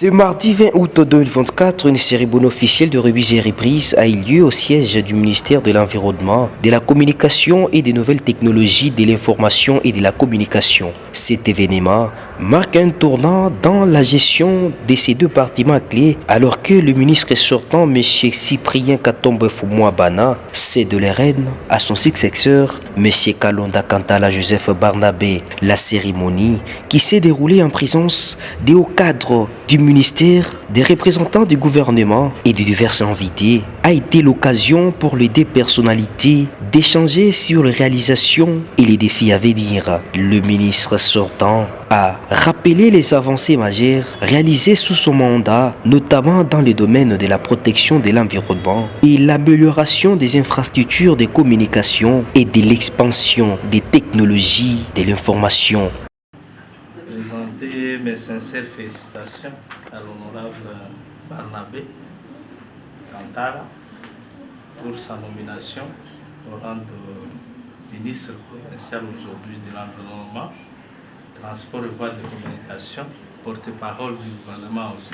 Ce mardi 20 août 2024, une cérémonie officielle de remise et reprise a eu lieu au siège du ministère de l'Environnement, de la Communication et des Nouvelles Technologies, de l'Information et de la Communication. Cet événement marque un tournant dans la gestion de ces deux départements clés alors que le ministre sortant, M. Cyprien Katombe Fumouabana, cède les rênes à son successeur, M. Kalonda Kantala Joseph Barnabé. La cérémonie, qui s'est déroulée en présence des hauts cadres du ministère, des représentants du gouvernement et de divers invités, a été l'occasion pour les deux personnalités d'échanger sur les réalisations et les défis à venir. Le ministre sortant a rappelé les avancées majeures réalisées sous son mandat, notamment dans le domaine de la protection de l'environnement et l'amélioration des infrastructures de communication et de l'expansion des technologies de l'information. Présenter mes sincères félicitations à l'honorable Barnabé Kantala pour sa nomination au rang de ministre provincial aujourd'hui de l'environnement, transport et voies de communication, porte-parole du gouvernement aussi.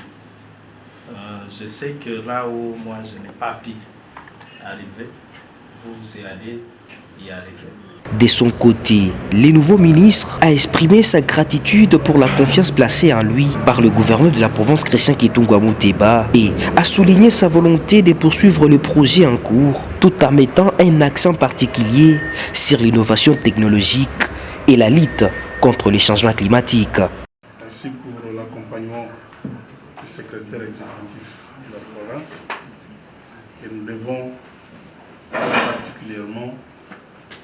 Je sais que là où moi je n'ai pas pu arriver, vous y allez y arriver. De son côté, le nouveau ministre a exprimé sa gratitude pour la confiance placée en lui par le gouverneur de la province Christian Kitungwa Muteba et a souligné sa volonté de poursuivre le projet en cours tout en mettant un accent particulier sur l'innovation technologique et la lutte contre les changements climatiques. Merci pour l'accompagnement du secrétaire exécutif de la province et nous devons particulièrement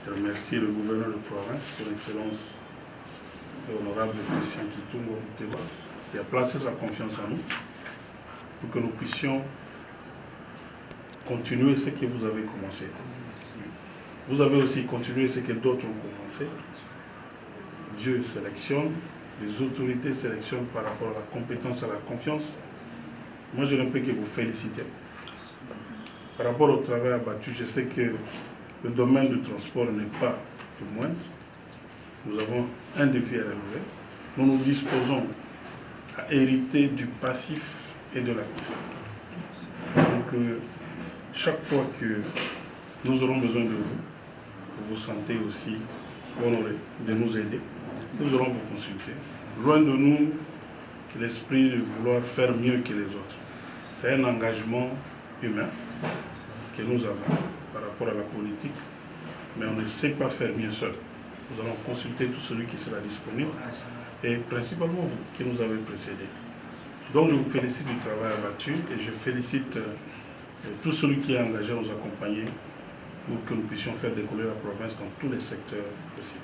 remercier le gouverneur de province, son excellence l'honorable Christian Kitungwa Muteba, qui a placé sa confiance en nous pour que nous puissions continuer ce que vous avez commencé. Vous avez aussi continué ce que d'autres ont commencé. Dieu sélectionne, les autorités sélectionnent par rapport à la compétence, à la confiance. Moi, je ne peux que vous féliciter. Par rapport au travail abattu, je sais que le domaine du transport n'est pas le moindre. Nous avons un défi à relever. Nous nous disposons à hériter du passif et de l'actif. Donc, chaque fois que nous aurons besoin de vous vous sentez aussi honoré de nous aider. Nous allons vous consulter. Loin de nous l'esprit de vouloir faire mieux que les autres. C'est un engagement humain que nous avons par rapport à la politique, mais on ne sait pas faire mieux seul. Nous allons consulter tout celui qui sera disponible et principalement vous qui nous avez précédés. Donc je vous félicite du travail abattu et je félicite tout celui qui est engagé à nous accompagner pour que nous puissions faire décoller la province dans tous les secteurs possibles.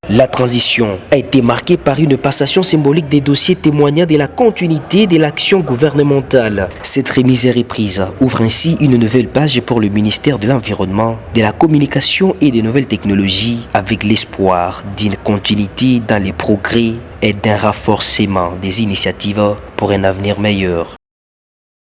La transition a été marquée par une passation symbolique des dossiers témoignant de la continuité de l'action gouvernementale. Cette remise et reprise ouvre ainsi une nouvelle page pour le ministère de l'Environnement, de la Communication et des Nouvelles Technologies, avec l'espoir d'une continuité dans les progrès et d'un renforcement des initiatives pour un avenir meilleur.